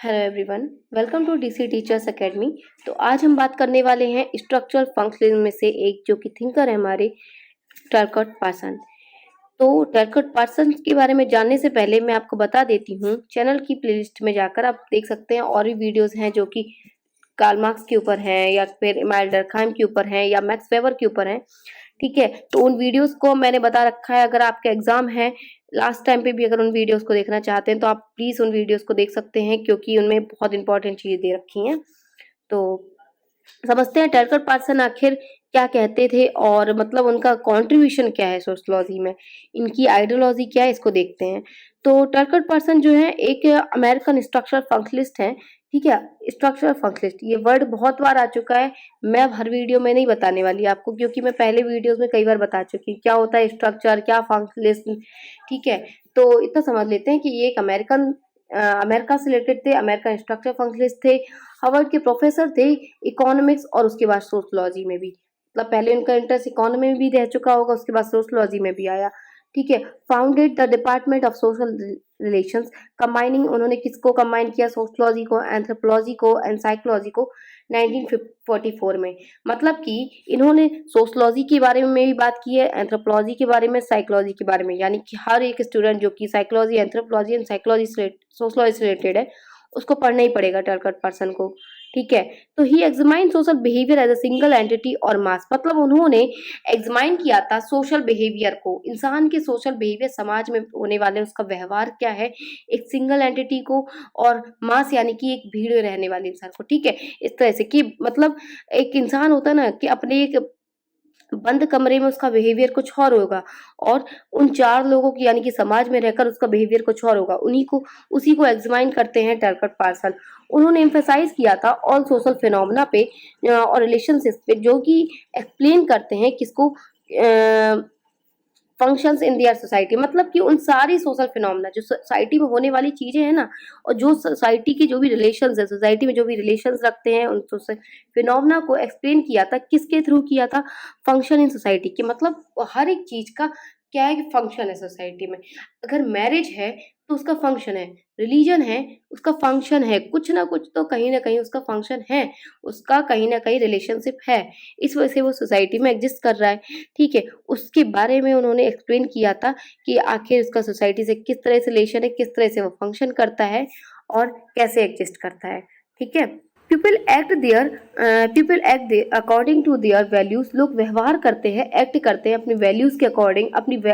Hello everyone, welcome to DC teachers academy. तो आज हम बात करने वाले हैं स्ट्रक्चरल फंक्शनिज्म में से एक जो कि थिंकर है हमारे टर्कट पार्सन। तो टर्कट पार्सन के बारे में जानने से पहले मैं आपको बता देती हूँ, चैनल की प्लेलिस्ट में जाकर आप देख सकते हैं और भी वीडियोस हैं जो कि कार्ल मार्क्स के ऊपर हैं या फिर इमानुएल डर्कहाइम के ऊपर हैं या मैक्स वेबर के ऊपर हैं। ठीक है, तो उन वीडियोस को मैंने बता रखा है। अगर आपका एग्जाम है लास्ट टाइम पे भी अगर उन वीडियोस को देखना चाहते हैं तो आप प्लीज उन वीडियोस को देख सकते हैं, क्योंकि उनमें बहुत इंपॉर्टेंट चीजें दे रखी हैं। तो समझते हैं टर्कट पार्सन आखिर क्या कहते थे और मतलब उनका कंट्रीब्यूशन क्या है सोशलॉजी में, इनकी आइडियोलॉजी क्या है, इसको देखते हैं। तो टर्कट पार्सन जो है एक अमेरिकन स्ट्रक्चरल फंक्शनिस्ट है। ठीक है, स्ट्रक्चरल फंक्शनिस्ट ये वर्ड बहुत बार आ चुका है। मैं अब हर वीडियो में नहीं बताने वाली आपको, क्योंकि मैं पहले वीडियोस में कई बार बता चुकी हूँ क्या होता है स्ट्रक्चर, क्या फंक्शनिस्ट। ठीक है, तो इतना समझ लेते हैं कि ये एक अमेरिका से रिलेटेड थे, अमेरिकन स्ट्रक्चर फंक्शनिस्ट थे, हार्वर्ड के प्रोफेसर थे इकोनॉमिक्स और उसके बाद सोशलॉजी में भी। मतलब पहले उनका इंटरेस्ट इकोनॉमी में भी रह चुका होगा, उसके बाद सोशलॉजी में भी आया। ठीक है, founded the department of social relations, combining उन्होंने किसको कंबाइन किया, सोशलॉजी को, एंथ्रोपोलॉजी को एंड साइकोलॉजी को 1944 में। मतलब कि इन्होंने सोशलॉजी के बारे में भी बात की है, एंथ्रोपोलॉजी के बारे में, साइकोलॉजी के बारे में, यानी कि हर एक स्टूडेंट जो कि साइकोलॉजी, एंथ्रोपोलॉजी एंड साइकोलॉजी से सोशलॉजी से रिलेटेड है उसको पढ़ना ही पड़ेगा टर्कट पर्सन को। ठीक है, तो he examine social behaviour as a single entity और मास, मतलब उन्होंने एग्जामाइन किया था सोशल बिहेवियर को, इंसान के सोशल बिहेवियर, समाज में होने वाले उसका व्यवहार क्या है, एक सिंगल एंटिटी को और मास यानी कि एक भीड़ में रहने वाले इंसान को। ठीक है, इस तरह से कि मतलब एक इंसान होता है ना कि अपने एक बंद कमरे में उसका बिहेवियर कुछ और होगा और उन चार लोगों की यानी कि समाज में रहकर उसका बिहेवियर कुछ और होगा, उन्हीं को उसी को एग्जामाइन करते हैं टर्कट पार्सन। उन्होंने एम्फेसाइज किया था ऑल सोशल फिनोमेना पे और रिलेशनशिप पे, जो कि एक्सप्लेन करते हैं किसको, फंक्शंस इन दियर सोसाइटी, मतलब कि उन सारी सोशल फिनोमेना जो सोसाइटी में होने वाली चीजें हैं ना, और जो सोसाइटी के जो भी रिलेशंस है, सोसाइटी में जो भी रिलेशंस रखते हैं, उन सोशल फिनोमेना को एक्सप्लेन किया था। किसके थ्रू किया था, फंक्शन इन सोसाइटी के, मतलब हर एक चीज का क्या है कि फंक्शन है सोसाइटी में। अगर मैरिज है तो उसका फंक्शन है, रिलीजन है उसका फंक्शन है, कुछ ना कुछ तो कहीं ना कहीं उसका फंक्शन है, उसका कहीं ना कहीं रिलेशनशिप है, इस वजह से वो सोसाइटी में एग्जिस्ट कर रहा है। ठीक है, उसके बारे में उन्होंने एक्सप्लेन किया था कि आखिर उसका सोसाइटी से किस तरह से रिलेशन है, किस तरह से वो फंक्शन करता है और कैसे एग्जिस्ट करता है। ठीक है, people act according to their values, लोग व्यवहार करते हैं, एक्ट करते हैं अपनी वैल्यूज के अकॉर्डिंग,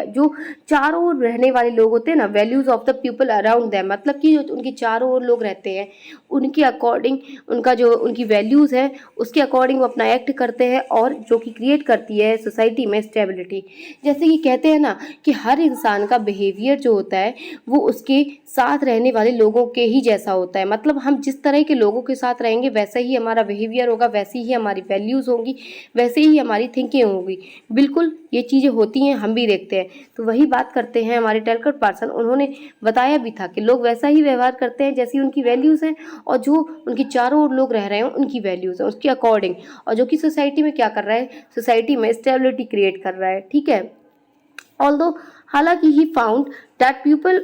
जो चारों ओर रहने वाले लोग होते हैं ना, values of the people around them, मतलब कि जो उनकी चारों ओर लोग रहते हैं उनके अकॉर्डिंग, उनका जो उनकी वैल्यूज है उसके अकॉर्डिंग वो अपना एक्ट करते हैं, और जो कि क्रिएट करती है सोसाइटी में स्टेबिलिटी। जैसे कि कहते हैं ना कि हर इंसान का बिहेवियर जो होता है वो उसके साथ रहने वाले लोगों के ही जैसा होता है, मतलब हम जिस तरह के लोगों के साथ रहेंगे वैसा ही हमारा बिहेवियर होगा, वैसी ही हमारी वैल्यूज होंगी, वैसे ही हमारी थिंकिंग होगी। बिल्कुल ये चीज़ें होती हैं, हम भी देखते हैं। तो वही बात करते हैं हमारे टर्कट पार्सन, उन्होंने बताया भी था कि लोग वैसा ही व्यवहार करते हैं जैसी उनकी वैल्यूज हैं, और जो उनके चारों ओर लोग रह रहे हैं उनकी वैल्यूज है उसके अकॉर्डिंग, और जो कि सोसाइटी में क्या कर रहा है, सोसाइटी में स्टेबिलिटी क्रिएट कर रहा है। ठीक है, ऑल्दो, हालांकि he found that people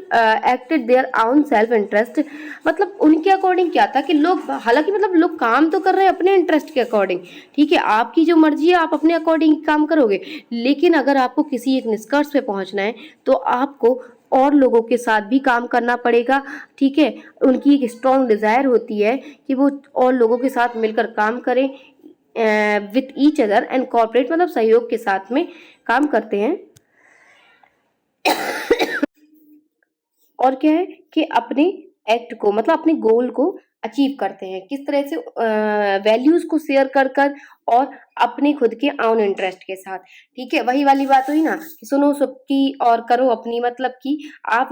acted their own self interest, मतलब उनके अकॉर्डिंग क्या था कि लोग, हालांकि मतलब लोग काम तो कर रहे हैं अपने इंटरेस्ट के अकॉर्डिंग। ठीक है, आपकी जो मर्जी है आप अपने अकॉर्डिंग काम करोगे, लेकिन अगर आपको किसी एक निष्कर्ष पे पहुंचना है तो आपको और लोगों के साथ भी काम करना पड़ेगा। ठीक है, उनकी एक स्ट्रॉन्ग डिजायर होती है कि वो और लोगों के साथ मिलकर काम करें, with each other and corporate, मतलब सहयोग के साथ में काम करते हैं। और क्या है कि अपने एक्ट को, मतलब अपने गोल को अचीव करते हैं, किस तरह से, वैल्यूज को शेयर कर कर और अपने खुद के ओन इंटरेस्ट के साथ। ठीक है, वही वाली बात हुई ना कि सुनो सबकी और करो अपनी, मतलब कि आप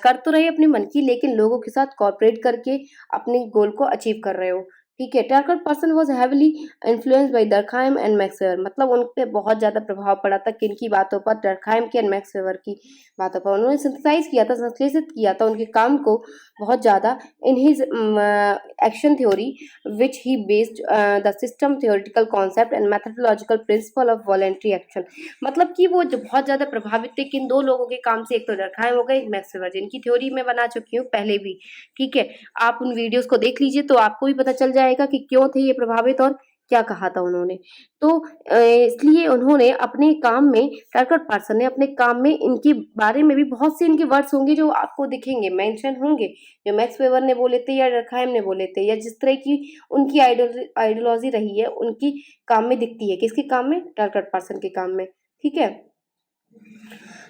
कर तो रहे अपने मन की, लेकिन लोगों के साथ कॉर्पोरेट करके अपने गोल को अचीव कर रहे हो। ठीक है। Talcott person was heavily influenced by Durkheim and max weber, मतलब उन पे बहुत ज़्यादा प्रभाव पड़ा था किनकी बातों पर, डर्कहाइम की एंड मैक्स वेबर की बातों पर। उन्होंने सिंथेसाइज किया था, संश्लेषित किया था उनके काम को बहुत ज़्यादा in his action theory which he based the system theoretical concept and methodological principle of voluntary action. मतलब कि वो जो बहुत ज़्यादा प्रभावित थे किन दो लोगों के काम से, एक तो डर्कहाइम हो गए, एक मैक्स वेबर, जिनकी थ्योरी मैं बना चुकी हूँ पहले भी। ठीक है, आप उन वीडियोस को देख लीजिए तो आपको भी पता चल जाएगा कि क्यों थे ये प्रभावित और क्या कहा था उन्होंने। तो इसलिए उन्होंने अपने काम में, टैलकट पार्सन ने अपने काम में इनके बारे में भी बहुत से इनके वर्ड्स होंगे जो आपको दिखेंगे, मेंशन होंगे, जो मैक्स वेबर ने बोले थे या डर्कहाइम ने बोले थे, या जिस तरह की उनकी आइडियोलॉजी रही है उनकी काम में दिखती है। किसके काम में? टैलकट पार्सन के काम में। ठीक है।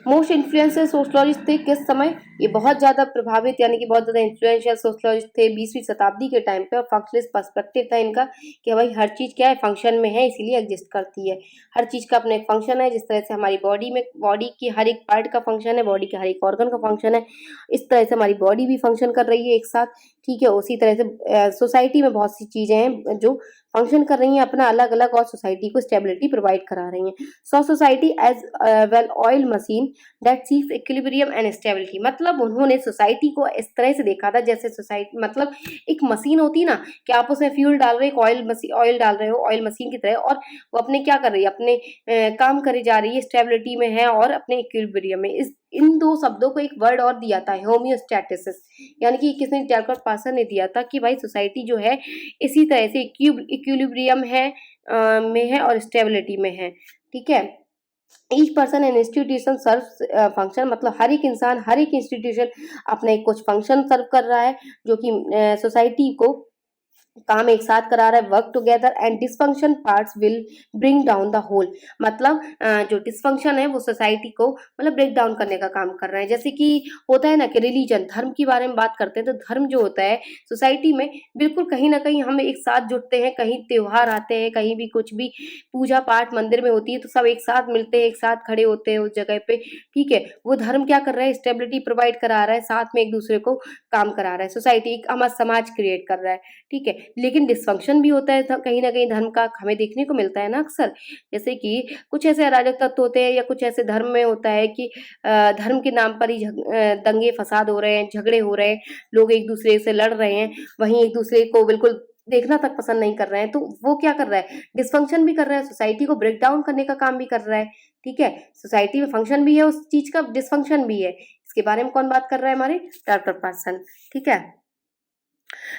मोस्ट इन्फ्लुएंशियल सोशलॉजिस्ट थे किस समय? ये बहुत ज़्यादा प्रभावित यानी कि बहुत ज़्यादा इन्फ्लुएंशियल सोशलॉजिस्ट थे 20वीं शताब्दी के टाइम पे, और फंक्शनलिस्ट पर्सपेक्टिव था इनका कि भाई हर चीज़ क्या है, फंक्शन में है, इसीलिए एग्जिस्ट करती है। हर चीज़ का अपना एक फंक्शन है, जिस तरह से हमारी बॉडी में, बॉडी की हर एक पार्ट का फंक्शन है, बॉडी के हर एक ऑर्गन का फंक्शन है, इस तरह से हमारी बॉडी भी फंक्शन कर रही है एक साथ। ठीक है, उसी तरह से सोसाइटी में बहुत सी चीज़ें हैं जो फंक्शन कर रही हैं अपना अलग अलग, और सोसाइटी को स्टेबिलिटी प्रोवाइड करा रही हैं। So society as well oil machine that seeks equilibrium and stability, मतलब उन्होंने सोसाइटी को इस तरह से देखा था जैसे सोसाइटी मतलब एक मशीन होती है ना, कि आप उसमें फ्यूल डाल रहे हो, ऑयल डाल रहे हो ऑयल मशीन की तरह, और वो अपने क्या कर रही है, अपने काम करे जा रही है, स्टेबिलिटी में है और अपने इक्विलिब्रियम में। इस इन दो शब्दों को एक वर्ड और दिया था, होमियोस्टैटिसिस, यानी कि किसने? टैलकट पार्सन ने दिया था कि भाई सोसाइटी जो है इसी तरह से इक्विलिब्रियम है में है और स्टेबिलिटी में है। ठीक है। Each person and institution serve function, मतलब हर एक इंसान, हर एक इंस्टीट्यूशन अपना एक कुछ फंक्शन सर्व कर रहा है, जो कि सोसाइटी को काम एक साथ करा रहा है, work together, and dysfunction parts will bring down the whole, मतलब जो डिसफंक्शन है वो सोसाइटी को मतलब ब्रेक डाउन करने का काम कर रहे हैं। जैसे कि होता है ना कि रिलीजन, धर्म के बारे में बात करते हैं, तो धर्म जो होता है सोसाइटी में बिल्कुल कहीं ना कहीं हम एक साथ जुटते हैं, कहीं त्योहार आते हैं, कहीं भी कुछ भी पूजा पाठ मंदिर में होती है तो सब एक साथ मिलते हैं, एक साथ खड़े होते हैं उस जगह पे। ठीक है, वो धर्म क्या कर रहा है? स्टेबिलिटी प्रोवाइड करा रहा है, साथ में एक दूसरे को काम करा रहा है, सोसाइटी एक हमारा समाज क्रिएट कर रहा है। ठीक है, लेकिन डिस्फंक्शन भी होता है कहीं ना कहीं धर्म का, हमें देखने को मिलता है ना अक्सर, जैसे कि कुछ ऐसे अराजक तत्व होते हैं या कुछ ऐसे धर्म में होता है कि धर्म के नाम पर ही दंगे फसाद हो रहे हैं, झगड़े हो रहे हैं, लोग एक दूसरे से लड़ रहे हैं, वहीं एक दूसरे को बिल्कुल देखना तक पसंद नहीं कर रहे हैं, तो वो क्या कर रहा है? डिस्फंक्शन भी कर रहा है, सोसाइटी को ब्रेक डाउन करने का काम भी कर रहा है। ठीक है, सोसाइटी में फंक्शन भी है उस चीज का, डिस्फंक्शन भी है। इसके बारे में कौन बात कर रहा है? हमारे टैलकट पार्सन। ठीक है,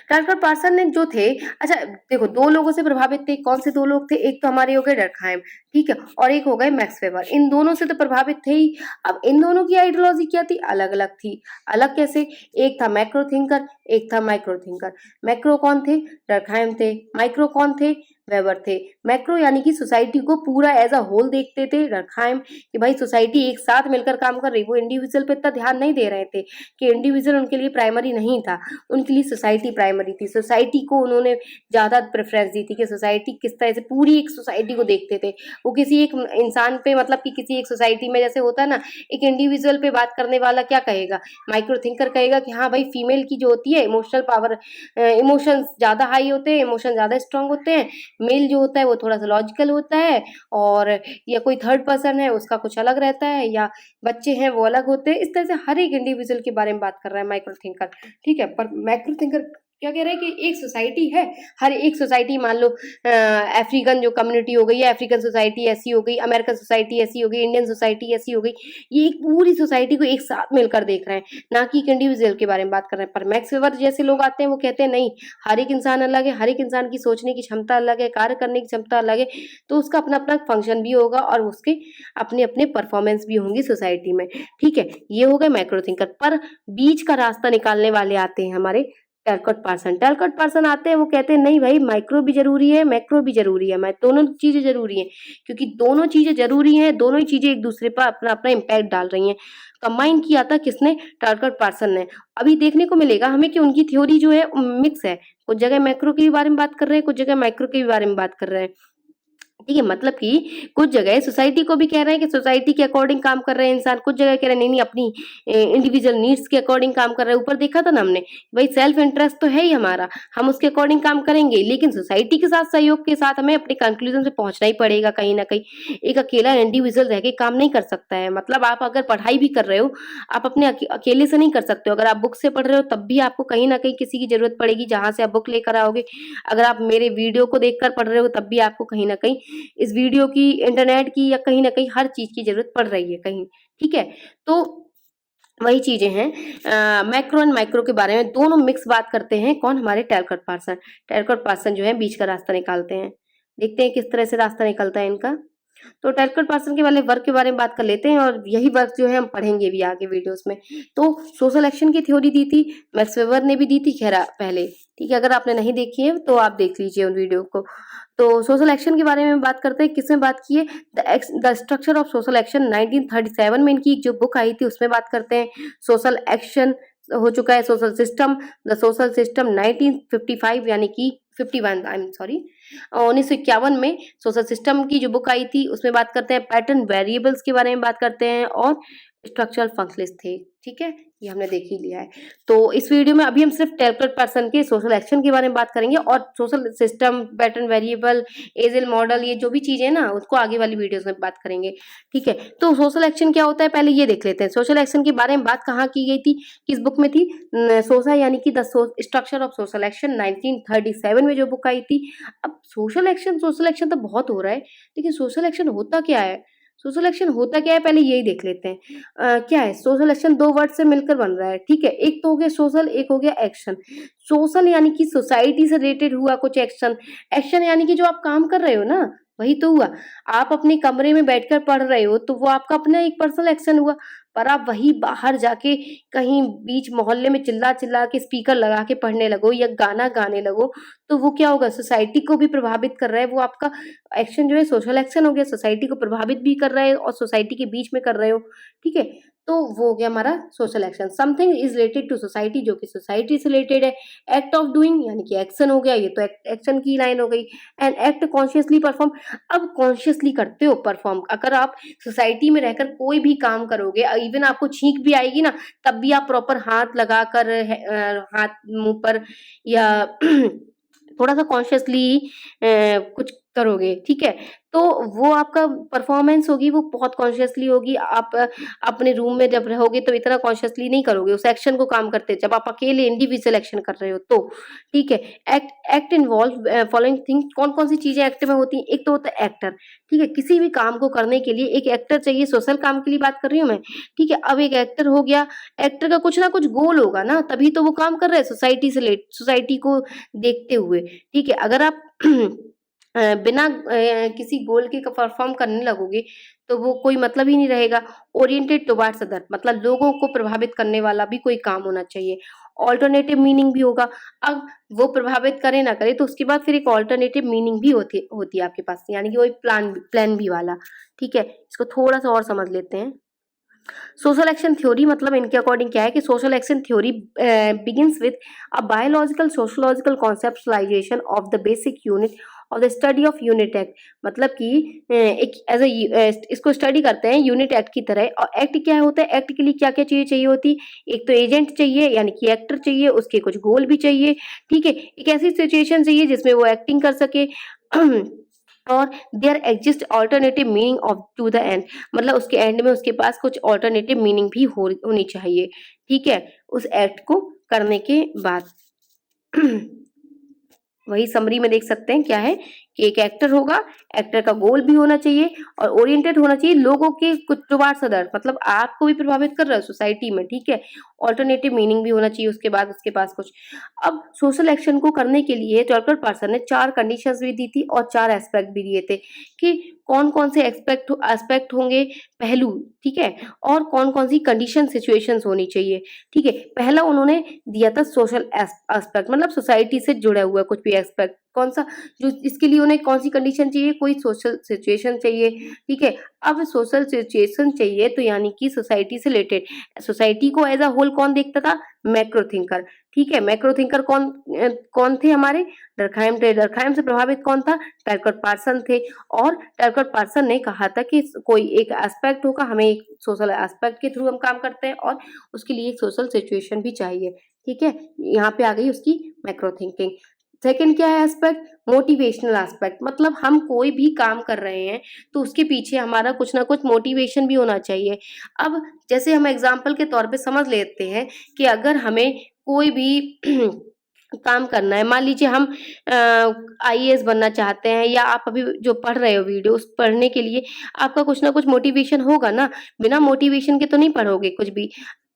टैलकट पार्सन ने जो थे, अच्छा देखो, दो लोगों से प्रभावित थे, कौन से दो लोग थे? एक तो हमारे हो गए डर्कहाइम, ठीक है, और एक हो गए मैक्स वेबर। इन दोनों से तो प्रभावित थे ही। अब इन दोनों की आइडियोलॉजी क्या थी? अलग अलग थी। अलग कैसे? एक था मैक्रो थिंकर, एक था माइक्रो थिंकर। मैक्रो कौन थे? डर्कहाइम थे। माइक्रो कौन थे? वेबर थे। मैक्रो यानी कि सोसाइटी को पूरा एज अ होल देखते थे डर्कहाइम, कि भाई सोसाइटी एक साथ मिलकर काम कर रही, वो इंडिविजुअल पे इतना ध्यान नहीं दे रहे थे, कि इंडिविजुअल उनके लिए प्राइमरी नहीं था, उनके लिए सोसाइटी प्राइमरी थी। सोसाइटी को उन्होंने ज़्यादा प्रेफरेंस दी थी कि सोसाइटी किस तरह से, पूरी एक सोसाइटी को देखते थे। वो किसी एक इंसान पे, मतलब कि किसी एक सोसाइटी में जैसे होता है ना, एक इंडिविजुअल पे बात करने वाला क्या कहेगा? माइक्रो थिंकर कहेगा कि हाँ भाई, फीमेल की जो होती है इमोशनल पावर, इमोशंस ज़्यादा हाई होते हैं, इमोशन ज़्यादा स्ट्रांग होते हैं। मेल जो होता है वो थोड़ा सा लॉजिकल होता है, और या कोई थर्ड पर्सन है उसका कुछ अलग रहता है, या बच्चे हैं वो अलग होते हैं। इस तरह से हर एक इंडिविजुअल के बारे में बात कर रहा है माइक्रो थिंकर। ठीक है, पर मैक्रो थिंकर क्या कह रहा है कि एक सोसाइटी है, हर एक सोसाइटी, मान लो अफ्रीकन जो कम्युनिटी हो गई, या अफ्रीकन सोसाइटी ऐसी हो गई, अमेरिकन सोसाइटी ऐसी हो गई, इंडियन सोसाइटी ऐसी हो गई, ये एक पूरी सोसाइटी को एक साथ मिलकर देख रहे हैं, ना कि एक इंडिविजुअल के बारे में बात कर रहे हैं। पर मैक्स वेबर जैसे लोग आते हैं वो कहते हैं नहीं, हर एक इंसान अलग है, हर एक इंसान की सोचने की क्षमता अलग है, कार्य करने की क्षमता अलग है, तो उसका अपना अपना फंक्शन भी होगा और उसके अपने अपने परफॉर्मेंस भी होंगी सोसाइटी में। ठीक है, ये हो गए मैक्रो थिंकर। पर बीच का रास्ता निकालने वाले आते हैं हमारे टैलकट पार्सन। टैलकट पार्सन आते हैं, वो कहते हैं नहीं भाई, माइक्रो भी जरूरी है, मैक्रो भी जरूरी है, मैं दोनों चीजें जरूरी हैं, क्योंकि दोनों चीजें जरूरी हैं, दोनों ही चीजें एक दूसरे पर अपना अपना इम्पैक्ट डाल रही हैं। कंबाइन किया था किसने? टैलकट पार्सन ने। अभी देखने को मिलेगा हमें कि उनकी थ्योरी जो है मिक्स है, कुछ जगह मैक्रो के बारे में बात कर रहे हैं, कुछ जगह माइक्रो के बारे में बात कर रहे हैं। ठीक है, मतलब कि कुछ जगह सोसाइटी को भी कह रहे हैं कि सोसाइटी के अकॉर्डिंग काम कर रहे हैं इंसान, कुछ जगह कह रहे हैं नहीं नहीं अपनी इंडिविजुअल नीड्स के अकॉर्डिंग काम कर रहे हैं। ऊपर देखा था ना हमने, भाई सेल्फ इंटरेस्ट तो है ही हमारा, हम उसके अकॉर्डिंग काम करेंगे, लेकिन सोसाइटी के साथ सहयोग के साथ हमें अपने कंक्लूजन पे पहुंचना ही पड़ेगा कहीं ना कहीं। एक अकेला इंडिविजुअल रह के काम नहीं कर सकता है। मतलब आप अगर पढ़ाई भी कर रहे हो, आप अपने अकेले से नहीं कर सकते हो। अगर आप बुक से पढ़ रहे हो तब भी आपको कहीं ना कहीं किसी की जरूरत पड़ेगी जहां से आप बुक लेकर आओगे। अगर आप मेरे वीडियो को देखकर पढ़ रहे हो तब भी आपको कहीं ना कहीं इस वीडियो की, इंटरनेट की, या कहीं न कहीं हर चीज़ की ज़रूरत पड़ रही है कहीं, ठीक है? तो वही चीज़ें हैं। मैक्रो एंड माइक्रो के बारे में दोनों मिक्स बात करते हैं कौन? हमारे टैलकट पार्सन। टैलकट पार्सन जो है बीच का रास्ता निकालते हैं। देखते हैं किस तरह से रास्ता निकलता है इनका। तो टैलकट पार्सन के वाले वर्क के बारे में बात कर लेते हैं और यही वर्क जो है हम पढ़ेंगे भी आगे वीडियोस में। तो सोशल एक्शन की थ्योरी दी थी, मैक्स वेबर ने भी दी थी खैर पहले, ठीक है? अगर आपने नहीं देखी है तो आप देख लीजिए उन वीडियो को। तो सोशल एक्शन के बारे में बात करते हैं, किसमें बात की है? The structure of social action 1937 में इनकी एक जो बुक आई थी उसमें बात करते हैं। सोशल एक्शन हो चुका है social system, the social system 1955 यानी कि 51, आई एम सॉरी, 1951 में सोशल सिस्टम की जो बुक आई थी उसमें बात करते हैं। पैटर्न वेरिएबल्स के बारे में बात करते हैं और स्ट्रक्चरल फंक्शंस थे, ठीक है? ये हमने देख ही लिया है। तो इस वीडियो में अभी हम सिर्फ टैलकट पर्सन के सोशल एक्शन के बारे में बात करेंगे और social system, pattern variable, AJL model, ये जो भी चीजें हैं ना उसको आगे वाली वीडियोस में बात करेंगे, ठीक है? तो सोशल एक्शन क्या होता है पहले ये देख लेते हैं। सोशल एक्शन के बारे में बात कहाँ की गई थी, किस बुक में थी? सोसा यानी कि the structure of social action 1937 में जो बुक आई थी। अब सोशल एक्शन तो बहुत हो रहा है, लेकिन सोशल एक्शन होता क्या है? सोशल एक्शन होता क्या है पहले यही देख लेते हैं। क्या है? सोशल एक्शन दो वर्ड से मिलकर बन रहा है, ठीक है? एक तो हो गया सोशल, एक हो गया एक्शन। सोशल यानी कि सोसाइटी से रिलेटेड हुआ कुछ एक्शन। एक्शन यानी कि जो आप काम कर रहे हो ना, वही तो हुआ। आप अपने कमरे में बैठकर पढ़ रहे हो तो वो आपका अपना एक पर्सनल एक्शन हुआ। पर आप वही बाहर जाके कहीं बीच मोहल्ले में चिल्ला चिल्ला के स्पीकर लगा के पढ़ने लगो या गाना गाने लगो, तो वो क्या होगा? सोसाइटी को भी प्रभावित कर रहा है। वो आपका एक्शन जो है सोशल एक्शन हो गया, सोसाइटी को प्रभावित भी कर रहा है और सोसाइटी के बीच में कर रहे हो, ठीक है? तो वो हो गया हमारा social action. Something is related to society, जो कि सोसाइटी से रिलेटेड है। एक्ट ऑफ डूइंग यानी कि एक्शन हो गया, ये तो एक्शन की लाइन हो गई। एंड एक्ट कॉन्शियसली परफॉर्म, अब कॉन्शियसली करते हो परफॉर्म। अगर आप सोसाइटी में रहकर कोई भी काम करोगे, इवन आपको छींक भी आएगी ना, तब भी आप प्रॉपर हाथ लगाकर हाथ मुंह पर या थोड़ा सा कॉन्शियसली कुछ करोगे, ठीक है? तो वो आपका परफॉर्मेंस होगी, वो बहुत कॉन्शियसली होगी। आप अपने रूम में जब रहोगे तो इतना कॉन्शियसली नहीं करोगे उस एक्शन को काम करते, जब आप अकेले इंडिविजुअल एक्शन कर रहे हो तो, ठीक है? Act act involve following things, कौन कौन सी चीजें एक्ट में होती हैं? एक तो होता है एक्टर, ठीक है? किसी भी काम को करने के लिए एक एक्टर चाहिए। सोशल काम के लिए बात कर रही हूँ मैं, ठीक है? अब एक एक्टर हो गया, एक्टर का कुछ ना कुछ गोल होगा ना, तभी तो वो काम कर रहा है सोसाइटी से सोसाइटी को देखते हुए, ठीक है? अगर आप बिना किसी गोल के परफॉर्म करने लगोगे तो वो कोई मतलब ही नहीं रहेगा। ओरिएंटेड टुवर्ड्स अदर, मतलब लोगों को प्रभावित करने वाला भी कोई काम होना चाहिए। ऑल्टरनेटिव मीनिंग भी होगा। अब वो प्रभावित करे ना करे तो उसके बाद फिर एक ऑल्टरनेटिव मीनिंग भी होती होती है आपके पास, यानी कि वो एक प्लान बी वाला, ठीक है? इसको थोड़ा सा और समझ लेते हैं। सोशल एक्शन थ्योरी मतलब इनके अकॉर्डिंग क्या है कि social action theory begins with a biological sociological conceptualisation of the basic unit of the study of unit act, मतलब कि एक एज इसको स्टडी करते हैं यूनिट एक्ट की तरह। और एक्ट क्या होता है? एक्ट के लिए क्या क्या चीजें चाहिए होती? एक तो एजेंट चाहिए यानी कि एक्टर चाहिए, उसके कुछ गोल भी चाहिए, ठीक है? एक ऐसी सिचुएशन चाहिए जिसमें वो एक्टिंग कर सके और there exist alternative meaning of to the end, मतलब उसके एंड में उसके पास कुछ ऑल्टरनेटिव मीनिंग भी होनी चाहिए, ठीक है? उस एक्ट को करने के बाद वही समरी में देख सकते हैं क्या है कि एक एक्टर होगा, एक्टर का गोल भी होना चाहिए और ओरिएंटेड होना चाहिए लोगों के कुछ टुवर्ड्स अदर, मतलब आपको भी प्रभावित कर रहा है सोसाइटी में, ठीक है? ऑल्टरनेटिव मीनिंग भी होना चाहिए उसके बाद उसके पास कुछ। अब सोशल एक्शन को करने के लिए टर्कर पर्सन ने 4 कंडीशंस भी दी थी और 4 एस्पेक्ट भी दिए थे कि कौन कौन से एस्पेक्ट होंगे, पहलू, ठीक है? और कौन कौन सी कंडीशन सिचुएशंस होनी चाहिए, ठीक है? पहला उन्होंने दिया था सोशल एस्पेक्ट, मतलब सोसाइटी से जुड़ा हुआ कुछ भी एस्पेक्ट कौन सा जो इसके लिए उन्हें कौन सी कंडीशन चाहिए, कोई सोशल सिचुएशन चाहिए, ठीक है। अब सोशल सिचुएशन चाहिए तो यानी कि सोसाइटी से रिलेटेड, सोसाइटी को एज अ होल कौन देखता था, मैक्रो थिंकर, ठीक है। मैक्रो थिंकर कौन थे हमारे, डर्कहाइम थे। डर्कहाइम से प्रभावित कौन था, टैलकॉट पार्सन थे। और टैलकॉट पार्सन ने कहा था कि कोई एक एस्पेक्ट होगा, हमें एक सोशल एस्पेक्ट के थ्रू हम काम करते हैं और उसके लिए एक सोशल सिचुएशन भी चाहिए, ठीक है। यहाँ पे आ गई उसकी मैक्रो थिंकिंग। सेकंड क्या है एस्पेक्ट, मोटिवेशनल एस्पेक्ट, मतलब हम कोई भी काम कर रहे हैं तो उसके पीछे हमारा कुछ ना कुछ मोटिवेशन भी होना चाहिए। अब जैसे हम एग्जाम्पल के तौर पे समझ लेते हैं कि अगर हमें कोई भी काम करना है, मान लीजिए हम आईएएस बनना चाहते हैं, या आप अभी जो पढ़ रहे हो वीडियो, उस पढ़ने के लिए आपका कुछ ना कुछ मोटिवेशन होगा ना, बिना मोटिवेशन के तो नहीं पढ़ोगे कुछ भी।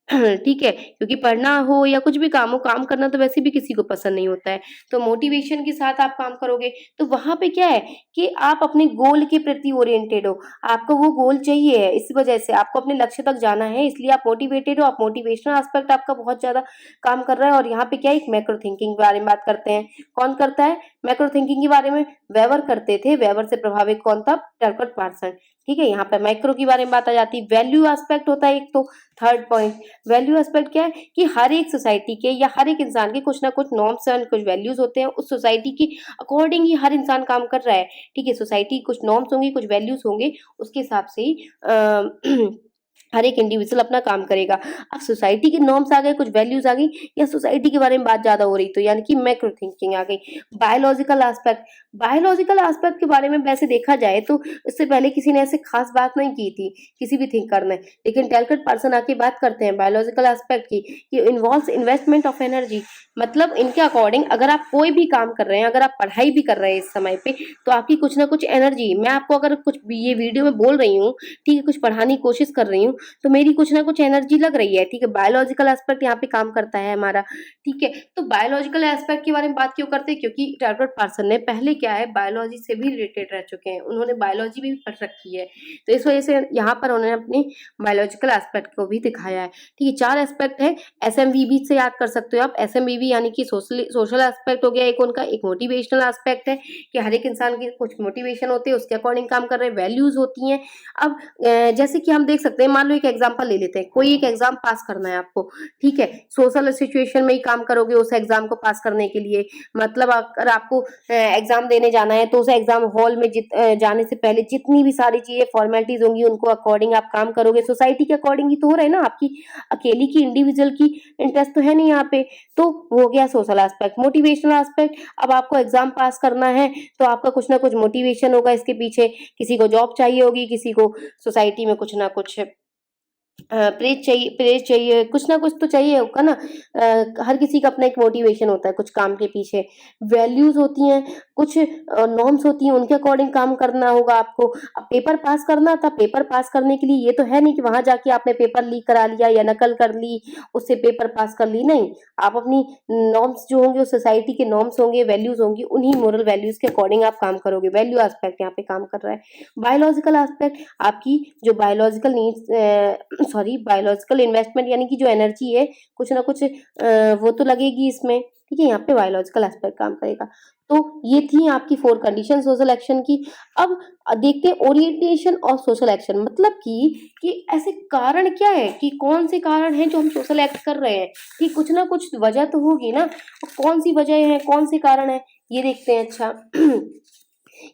ठीक है, क्योंकि पढ़ना हो या कुछ भी काम हो, काम करना तो वैसे भी किसी को पसंद नहीं होता है, तो मोटिवेशन के साथ आप काम करोगे, तो वहाँ पे क्या है कि आप अपने गोल के प्रति ओरिएंटेड हो, आपको वो गोल चाहिए है, इस वजह से आपको अपने लक्ष्य तक जाना है, इसलिए आप मोटिवेटेड हो, आप मोटिवेशनल एस्पेक्ट आपका बहुत ज़्यादा काम कर रहा है। और यहाँ पे क्या है, एक मैक्रो थिंकिंग के बारे में बात करते हैं, कौन करता है मैक्रो थिंकिंग के बारे में, वेबर करते थे। वेबर से प्रभावित कौन था, टैलकॉट पार्सन, ठीक है। यहाँ पे मैक्रो के बारे में बात आ जाती है। वैल्यू एस्पेक्ट होता है एक, तो थर्ड पॉइंट वैल्यू एस्पेक्ट क्या है कि हर एक सोसाइटी के या हर एक इंसान के कुछ ना कुछ नॉर्म्स एंड कुछ वैल्यूज होते हैं, उस सोसाइटी की अकॉर्डिंग ही हर इंसान काम कर रहा है, ठीक है। सोसाइटी कुछ नॉर्म्स होंगे, कुछ वैल्यूज होंगे, उसके हिसाब से ही हर एक इंडिविजुअल अपना काम करेगा। अब सोसाइटी के नॉर्म्स आ गए, कुछ वैल्यूज आ गई, या सोसाइटी के बारे में बात ज्यादा हो रही, तो यानी कि मैक्रो थिंकिंग आ गई। बायोलॉजिकल एस्पेक्ट, बायोलॉजिकल एस्पेक्ट के बारे में वैसे देखा जाए तो इससे पहले किसी ने ऐसे खास बात नहीं की थी, किसी भी थिंकर ने, लेकिन टैलकॉट पार्सन आके बात करते हैं बायोलॉजिकल एस्पेक्ट की, कि इन्वॉल्व्स इन्वेस्टमेंट ऑफ एनर्जी, मतलब इनके अकॉर्डिंग अगर आप कोई भी काम कर रहे हैं, अगर आप पढ़ाई भी कर रहे हैं इस समय पे, तो आपकी कुछ ना कुछ एनर्जी, मैं आपको अगर कुछ भी ये वीडियो में बोल रही हूँ, ठीक है, कुछ पढ़ाने की कोशिश कर रही हूँ, तो मेरी कुछ ना कुछ एनर्जी लग रही है, ठीक है। बायोलॉजिकल एस्पेक्ट यहाँ पे काम करता है हमारा, ठीक है। तो बायोलॉजिकल एस्पेक्ट के बारे में बात क्यों करते हैं, क्योंकि टैलकॉट पार्सन ने पहले क्या है बायोलॉजी से भी रिलेटेड रह चुके हैं, उन्होंने बायोलॉजी भी पढ़ रखी है, तो इस वजह से यहाँ पर उन्होंने अपनी बायोलॉजिकल एस्पेक्ट को भी दिखाया है, ठीक है। 4 एस्पेक्ट है, एसएमवीबी से याद कर सकते हो आप। एसएमवीबी यानी कि सोशल एस्पेक्ट हो गया एक उनका, एक मोटिवेशनल एस्पेक्ट है कि हर एक इंसान की कुछ मोटिवेशन होती है, उसके अकॉर्डिंग काम कर रहे हैं, वैल्यूज होती हैं। अब जैसे कि हम देख सकते हैं, मान लो एक एग्जांपल ले लेते हैं, कोई एक एग्जाम पास करना है आपको, ठीक है, सोशल सिचुएशन में ही काम करोगे उस एग्जाम को पास करने के लिए, मतलब अगर आपको एग्जाम देने जाना है तो उस एग्जाम हॉल में जाने से पहले जितनी भी सारी चीजें फॉर्मेलिटीज होंगी उनको अकॉर्डिंग आप काम करोगे, सोसाइटी के अकॉर्डिंग ही तो हो रहा है ना, आपकी अकेली की इंडिविजुअल की इंटरेस्ट तो है नहीं यहाँ पे। तो वो हो गया सोशल एस्पेक्ट। मोटिवेशनल एस्पेक्ट, अब आपको एग्जाम पास करना है तो आपका कुछ ना कुछ मोटिवेशन होगा इसके पीछे, किसी को जॉब चाहिए होगी, किसी को सोसाइटी में कुछ ना कुछ प्रेज चाहिए, कुछ ना कुछ तो चाहिए होगा ना। हर किसी का अपना एक मोटिवेशन होता है कुछ काम के पीछे। वैल्यूज होती हैं, कुछ नॉर्म्स होती हैं, उनके अकॉर्डिंग काम करना होगा आपको। अब पेपर पास करना था, पेपर पास करने के लिए ये तो है नहीं कि वहां जाके आपने पेपर लीक करा लिया या नकल कर ली, उससे पेपर पास कर ली, नहीं। आप अपनी नॉर्म्स जो होंगे, उस सोसाइटी के नॉर्म्स होंगे, वैल्यूज होंगी, उन्हीं मोरल वैल्यूज के अकॉर्डिंग आप काम करोगे। वैल्यू एस्पेक्ट यहाँ पे काम कर रहा है। बायोलॉजिकल एस्पेक्ट, आपकी जो biological needs, sorry, biological investment यानी कि जो एनर्जी है, कुछ ना कुछ वो तो लगेगी इसमें, ठीक है। यहाँ पे बायोलॉजिकल एस्पेक्ट काम करेगा। तो ये थी आपकी 4 कंडीशन सोशल एक्शन की। अब देखते हैं ओरिएंटेशन और सोशल एक्शन, मतलब कि ऐसे कारण क्या है, कि कौन से कारण हैं जो हम सोशल एक्ट कर रहे हैं, कि कुछ ना कुछ वजह तो होगी ना, कौन सी वजह है, कौन से कारण है, ये देखते हैं। अच्छा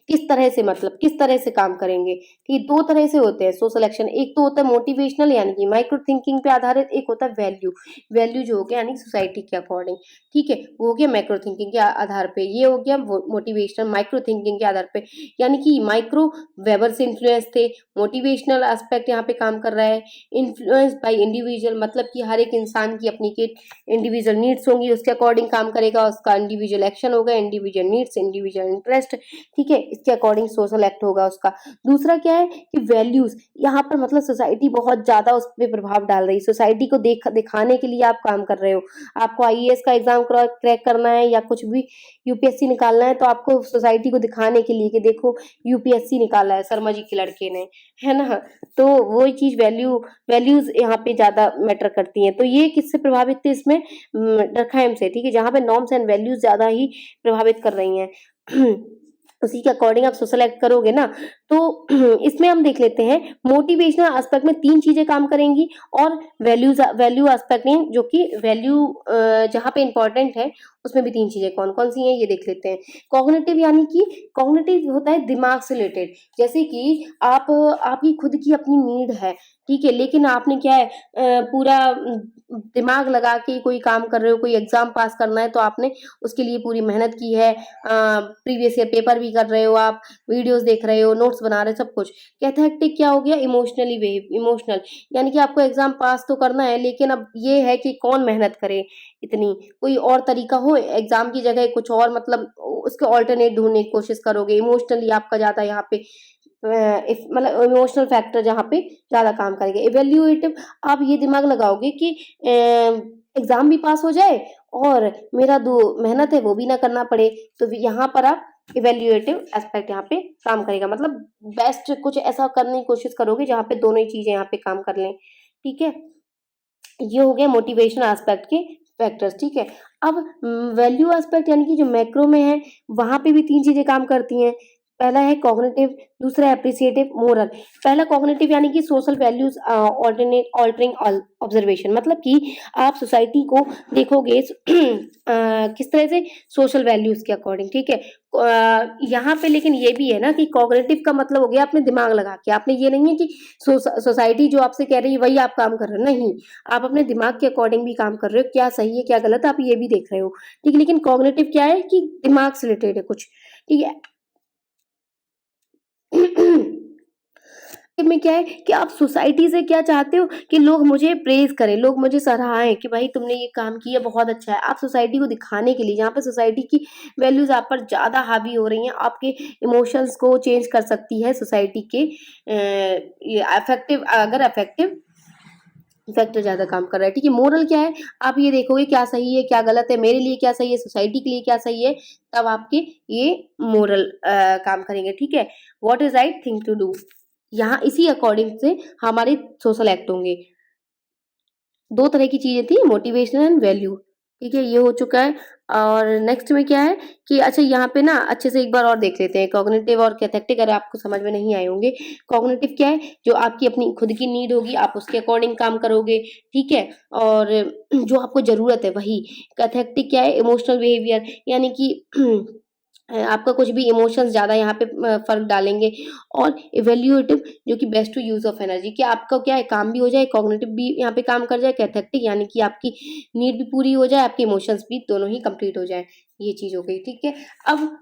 किस तरह से, मतलब किस तरह से काम करेंगे, कि 2 तरह से होते हैं सोशल एक्शन। एक तो होता है मोटिवेशनल यानी कि माइक्रो थिंकिंग पे आधारित, एक होता है वैल्यू, वैल्यू जो हो गया यानी सोसाइटी के अकॉर्डिंग, ठीक है, वो हो गया मैक्रो थिंकिंग के आधार पे। ये हो गया मोटिवेशनल माइक्रो थिंकिंग के आधार पे, यानी कि माइक्रो वेबर से इन्फ्लुएंस थे, मोटिवेशनल एस्पेक्ट यहाँ पे काम कर रहा है, इन्फ्लुएंस बाय इंडिविजुअल, मतलब कि हर एक इंसान की अपनी के इंडिविजुअल नीड्स होंगी, उसके अकॉर्डिंग काम करेगा, उसका इंडिविजुअल एक्शन होगा, इंडिविजुअल नीड्स, इंडिविजुअल इंटरेस्ट, ठीक है, इसके अकॉर्डिंग सोशल एक्ट होगा उसका। दूसरा क्या है कि वैल्यूज, यहाँ पर मतलब सोसाइटी बहुत ज्यादा उस पर प्रभाव डाल रही है, सोसाइटी को दिखाने के लिए आप काम कर रहे हो। आपको आईएएस का एग्जाम क्रैक करना है या कुछ भी यूपीएससी निकालना है, तो आपको सोसाइटी को दिखाने के लिए कि देखो यूपीएससी निकाला है शर्मा जी के लड़के ने, है ना। तो वो चीज वैल्यूज यहाँ पे ज्यादा मैटर करती हैं। तो ये किससे प्रभावित थे इसमें, डर्कहाइम से, ठीक है, जहाँ पे नॉर्म्स एंड वैल्यूज ज्यादा ही प्रभावित कर रही हैं। उसी के अकॉर्डिंग आप सोशल एक्ट करोगे ना, तो इसमें हम देख लेते हैं मोटिवेशनल एस्पेक्ट में 3 चीज़ें काम करेंगी और वैल्यू एस्पेक्ट में जो कि वैल्यू जहाँ पे इम्पोर्टेंट है उसमें भी 3 चीज़ें कौन-कौन सी हैं ये देख लेते हैं। कॉग्निटिव यानी कि कॉग्निटिव होता है दिमाग से रिलेटेड, जैसे कि आप आपकी खुद की अपनी नीड है, ठीक है? लेकिन आपने क्या है पूरा दिमाग लगा के कोई काम कर रहे हो, कोई एग्ज़ाम पास करना है तो आपने उसके लिए पूरी मेहनत की है, प्रीवियस ईयर पेपर भी कर रहे हो आप, वीडियोज़ देख रहे हो, नोट्स बना रहे हो, सब कुछ। कैथेक्टिक क्या हो गया? इमोशनल यानी कि आपको एग्ज़ाम पास तो करना है लेकिन अब ये है कि कौन मेहनत करे इतनी, कोई और तरीका हो एग्ज़ाम की जगह कुछ और मतलब उसके अल्टरनेट ढूँढने की कोशिश करोगे। इमोशनली आपका ज़्यादा यहाँ पे इफ मतलब इमोशनल फैक्टर जहाँ पे ज़्यादा काम करेंगे। इवैल्यूएटिव आप ये दिमाग लगाओगे कि एग्ज़ाम भी पास हो जाए और मेरा जो मेहनत है वो भी ना करना पड़े। तो यहाँ पर आप इवैल्यूएटिव एस्पेक्ट यहाँ पे काम करेगा। मतलब बेस्ट कुछ ऐसा करने की कोशिश करोगे जहाँ पे दोनों ही चीज़ें यहाँ पे काम कर लें। ठीक है? ये हो गया मोटिवेशनल एस्पेक्ट के फैक्टर्स, ठीक है। अब वैल्यू एस्पेक्ट यानी कि जो मैक्रो में है, वहाँ पे भी 3 चीज़ें काम करती हैं। पहला है कॉग्निटिव, दूसरा है एप्रिसिएटिव, मोरल। पहला कॉग्निटिव यानी कि सोशल वैल्यूज़ ऑल्टरिंग ऑब्जर्वेशन मतलब कि आप सोसाइटी को देखोगे किस तरह से सोशल वैल्यूज़ के अकॉर्डिंग, ठीक है। यहाँ पे लेकिन ये भी है ना कि कॉग्निटिव का मतलब हो गया आपने दिमाग लगा के, आपने ये नहीं है कि सोसाइटी जो आपसे कह रही है वही आप काम कर रहे हो, नहीं। आप अपने दिमाग के अकॉर्डिंग भी काम कर रहे हो, क्या सही है, क्या गलत है, आप ये भी देख रहे हो, ठीक है। लेकिन कॉग्निटिव क्या है कि दिमाग से रिलेटेड है कुछ, ठीक है। में क्या है कि आप सोसाइटी से क्या चाहते हो कि लोग मुझे प्रेज़ करें, लोग मुझे सराहें कि भाई तुमने ये काम किया बहुत अच्छा है। आप सोसाइटी को दिखाने के लिए जहाँ पे सोसाइटी की वैल्यूज़ आप पर ज़्यादा हावी हो रही हैं, आपके इमोशंस को चेंज कर सकती है सोसाइटी के ये अफेक्टिव फैक्टर ज़्यादा काम कर रहा है, ठीक है। मोरल क्या है, आप ये देखोगे क्या सही है, क्या गलत है, मेरे लिए क्या सही है, सोसाइटी के लिए क्या सही है, तब आपके ये मोरल काम करेंगे, ठीक है। What is right thing to do, यहाँ इसी अकॉर्डिंग से हमारे सोशल एक्ट होंगे। 2 तरह की चीज़ें थी मोटिवेशन एंड वैल्यू, ठीक है, ये हो चुका है। और नेक्स्ट में क्या है कि अच्छा यहाँ पे ना अच्छे से एक बार और देख लेते हैं कॉग्निटिव और कैथेक्टिक अगर आपको समझ में नहीं आए होंगे। कॉग्निटिव क्या है, जो आपकी अपनी खुद की नीड होगी आप उसके अकॉर्डिंग काम करोगे, ठीक है, और जो आपको ज़रूरत है वही। कैथेक्टिक क्या है, इमोशनल बिहेवियर यानी कि आपका कुछ भी इमोशंस ज़्यादा यहाँ पे फ़र्क डालेंगे। और इवैल्यूएटिव जो कि best to use of energy कि आपका क्या है काम भी हो जाए, कॉग्निटिव भी यहाँ पे काम कर जाए, कैथेक्टिक यानी कि आपकी नीड भी पूरी हो जाए, आपके इमोशंस भी दोनों ही कंप्लीट हो जाएँ। ये चीज़ हो गई, ठीक है। अब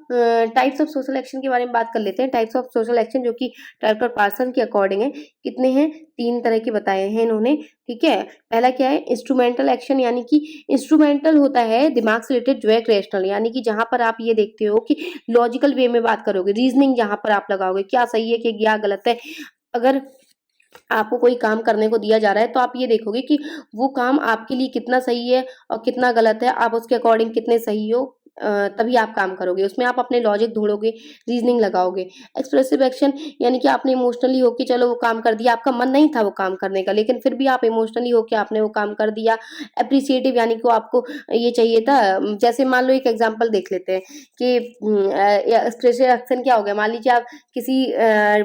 टाइप्स ऑफ सोशल एक्शन के बारे में बात कर लेते हैं। टाइप्स ऑफ सोशल एक्शन जो कि टर्कर पार्सन के अकॉर्डिंग है, कितने हैं? 3 तरह के बताए हैं इन्होंने, ठीक है। पहला क्या है इंस्ट्रूमेंटल एक्शन यानी कि इंस्ट्रूमेंटल होता है दिमाग से रिलेटेड जो है रेशनल यानी कि जहाँ पर आप ये देखते हो कि लॉजिकल वे में बात करोगे, रीजनिंग जहाँ पर आप लगाओगे, क्या सही है, कि क्या गलत है। अगर आपको कोई काम करने को दिया जा रहा है, तो आप ये देखोगे कि वो काम आपके लिए कितना सही है और कितना गलत है, आप उसके अकॉर्डिंग कितने सही हो तभी आप काम करोगे। उसमें आप अपने लॉजिक ढूँढोगे, रीज़निंग लगाओगे। एक्सप्रेसिव एक्शन यानी कि आपने इमोशनली होके चलो वो काम कर दिया, आपका मन नहीं था वो काम करने का, लेकिन फिर भी आप इमोशनली होके आपने वो काम कर दिया। एप्रिशिएटिव यानी कि आपको ये चाहिए था जैसे मान लो एक एग्ज़ाम्पल देख लेते हैं कि एक्सप्रेसिव एक्शन क्या हो गया, मान लीजिए आप किसी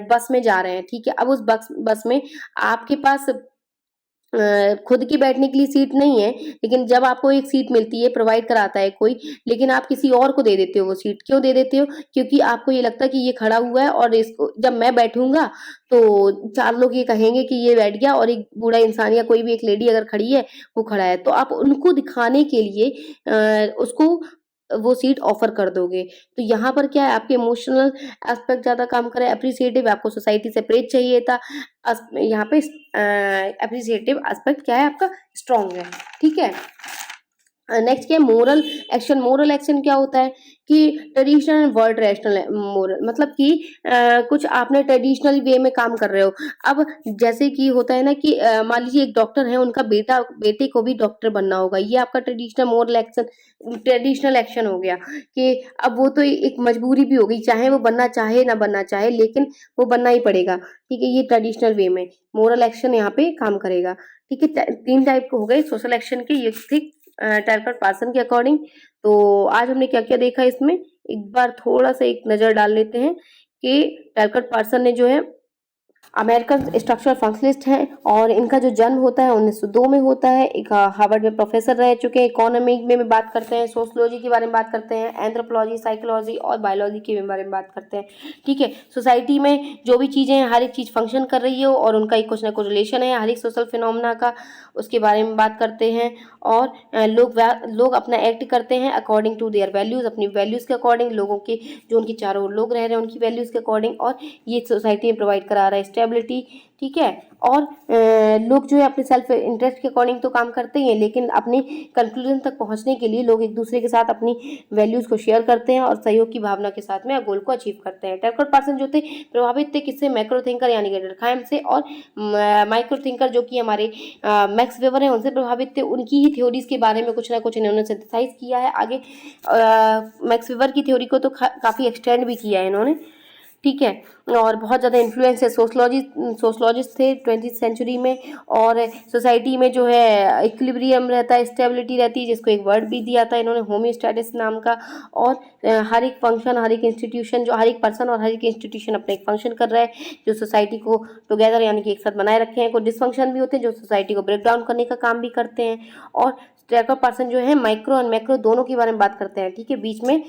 बस में जा रहे हैं, ठीक है? अब उस बस में आपके पास खुद की बैठने के लिए सीट नहीं है, लेकिन जब आपको एक सीट मिलती है, प्रोवाइड कराता है कोई, लेकिन आप किसी और को दे देते हो वो सीट। क्यों दे देते हो? क्योंकि आपको ये लगता है कि ये खड़ा हुआ है और इसको जब मैं बैठूँगा, तो 4 लोग ये कहेंगे कि ये बैठ गया और एक बूढ़ा इंसान या कोई भी एक लेडी अगर खड़ी है, वो खड़ा है। तो आप उनको दिखाने के लिए उसको वो सीट ऑफ़र कर दोगे। तो यहाँ पर क्या है आपके इमोशनल एस्पेक्ट ज़्यादा काम कर रहा है, एप्रिशिएटिव आपको सोसाइटी से प्रेज़ चाहिए था। यहाँ पे एप्रिशिएटिव एस्पेक्ट क्या है आपका स्ट्रॉन्ग है, ठीक है। नेक्स्ट क्या है मोरल एक्शन। मोरल एक्शन क्या होता है कि ट्रेडिशनल वर्ड रैशनल है मोरल मतलब कि कुछ आपने ट्रेडिशनल वे में काम कर रहे हो। अब जैसे कि होता है ना कि मान लीजिए एक डॉक्टर है, उनका बेटे को भी डॉक्टर बनना होगा, ये आपका ट्रेडिशनल एक्शन हो गया कि अब वो तो एक मजबूरी भी हो गई, चाहे वो बनना चाहे ना बनना चाहे, लेकिन वो बनना ही पड़ेगा, ठीक है। ये ट्रेडिशनल वे में मोरल एक्शन यहाँ पे काम करेगा, ठीक है। 3 टाइप के हो गए सोशल एक्शन के, ये थे टाइप ऑफ पर्सन के अकॉर्डिंग। तो आज हमने क्या-क्या देखा इसमें, एक बार थोड़ा-सा एक नज़र डाल लेते हैं कि टैलकट पार्सन ने जो है अमेरिकन स्ट्रक्चरल फंक्शनलिस्ट हैं और इनका जो जन्म होता है 1902 में होता है। एक हार्वर्ड में प्रोफेसर रह चुके हैं। इकोनॉमी में बात करते हैं, सोशियोलॉजी के बारे में बात करते हैं, एंथ्रोपोलॉजी, साइकोलॉजी और बायोलॉजी के बारे में बात करते हैं। ठीक है, सोसाइटी में जो भी चीज़ें हैं, हर एक चीज़ फंक्शन कर रही है और उनका एक कुछ ना कुछ रिलेशन है हर एक सोशल फिनोमेना का, उसके बारे में बात करते हैं। और लोग अपना एक्ट करते हैं अकॉर्डिंग टू देयर वैल्यूज़, अपनी वैल्यूज़ के अकॉर्डिंग, लोगों के जो उनके चारों ओर लोग रह रहे हैं उनकी वैल्यूज़ के अकॉर्डिंग, और ये सोसाइटी में प्रोवाइड करा रहा है स्टेबिलिटी। ठीक है, और लोग जो है अपने सेल्फ इंटरेस्ट के अकॉर्डिंग तो काम करते ही हैं, लेकिन अपनी कंक्लूजन तक पहुंचने के लिए लोग एक दूसरे के साथ अपनी वैल्यूज़ को शेयर करते हैं और सहयोग की भावना के साथ में गोल को अचीव करते हैं। टैलकट पार्सन जो थे प्रभावित थे किससे? मैक्रो थिंकर यानी कि डर्कहाइम से, और माइक्रो थिंकर जो कि हमारे मैक्स वेबर हैं उनसे प्रभावित थे। उनकी ही थ्योरीज के बारे में कुछ ना कुछ इन्होंने सिंथेसाइज किया है। आगे मैक्स वेबर की थ्योरी को तो काफ़ी एक्सटेंड भी किया है इन्होंने। ठीक है, और बहुत ज़्यादा इन्फ्लुएंस है। सोशलॉजिस्ट थे 20th सेंचुरी में, और सोसाइटी में जो है इक्विलिब्रियम रहता है, स्टेबिलिटी रहती है, जिसको एक वर्ड भी दिया था इन्होंने होमियोस्टैटिस नाम का। और हर एक फंक्शन, हर एक इंस्टीट्यूशन, जो हर एक पर्सन और हर एक इंस्टीट्यूशन अपने एक फंक्शन कर रहा है जो सोसाइटी को टुगेदर यानी कि एक साथ बनाए रखे हैं। कुछ डिसफंक्शन भी होते हैं जो सोसाइटी को ब्रेक डाउन करने का काम भी करते हैं। और टैलकट पार्सन जो है माइक्रो और मैक्रो दोनों के बारे में बात करते हैं। ठीक है, बीच में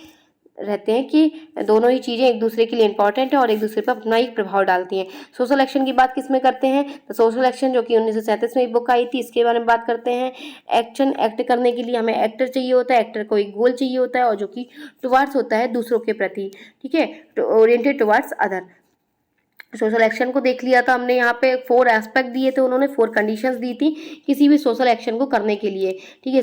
रहते हैं कि दोनों ही चीज़ें एक दूसरे के लिए इंपॉर्टेंट है और एक दूसरे पर अपना ही प्रभाव डालती हैं। सोशल एक्शन की बात किस में करते हैं? तो सोशल एक्शन जो कि 1937 में एक बुक आई थी, इसके बारे में बात करते हैं। एक्ट करने के लिए हमें एक्टर चाहिए होता है, एक्टर को एक गोल चाहिए होता है और जो कि टुवार्ड्स होता है दूसरों के प्रति। ठीक है, oriented towards other. Social action को देख लिया था हमने, यहाँ पे 4 एस्पेक्ट दिए थे उन्होंने, 4 कंडीशंस दी थी किसी भी सोशल एक्शन को करने के लिए। ठीक है,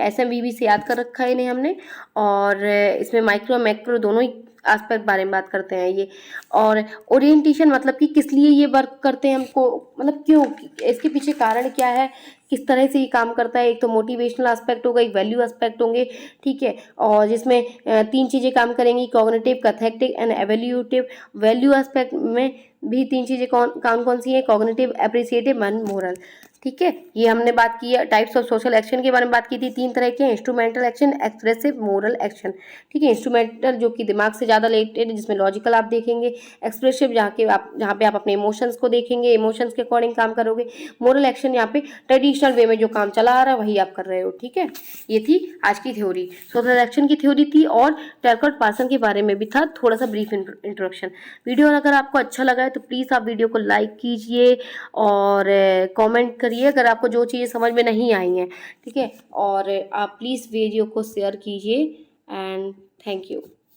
एसएमबीबी से याद कर रखा है इन्हें हमने। और इसमें माइक्रो मैक्रो दोनों ही एस्पेक्ट बारे में बात करते हैं ये। और ओरिएंटेशन मतलब कि किस लिए ये वर्क करते हैं हमको, मतलब क्यों, इसके पीछे कारण क्या है, किस तरह से ये काम करता है। एक तो मोटिवेशनल एस्पेक्ट होगा, एक वैल्यू एस्पेक्ट होंगे। ठीक है, और जिसमें 3 चीज़ें काम करेंगी, cognitive, cathectic and evaluative. Value aspect में भी 3 चीज़ें कौन कौन सी हैं? Cognitive, appreciative and moral. ठीक है, ये हमने बात की है। टाइप्स ऑफ सोशल एक्शन के बारे में बात की थी, 3 तरह के: instrumental action, expressive, moral action. ठीक है, इंस्ट्रूमेंटल जो कि दिमाग से ज़्यादा रिलेटेड है, जिसमें लॉजिकल आप देखेंगे। एक्सप्रेसिव जहाँ पे आप अपने इमोशंस को देखेंगे, इमोशंस के अकॉर्डिंग काम करोगे। मोरल एक्शन यहाँ पे ट्रेडिशनल वे में जो काम चला आ रहा है वही आप कर रहे हो। ठीक है, ये थी आज की थ्योरी, सोशल एक्शन की थ्योरी थी, और टैलकट पार्सन के बारे में भी था थोड़ा सा ब्रीफ इंट्रोडक्शन। वीडियो अगर आपको अच्छा लगा है तो प्लीज़ आप वीडियो को लाइक कीजिए और कमेंट करिए अगर आपको जो चीज़ें समझ में नहीं आई हैं। ठीक है, और आप प्लीज़ वीडियो को शेयर कीजिए एंड थैंक यू।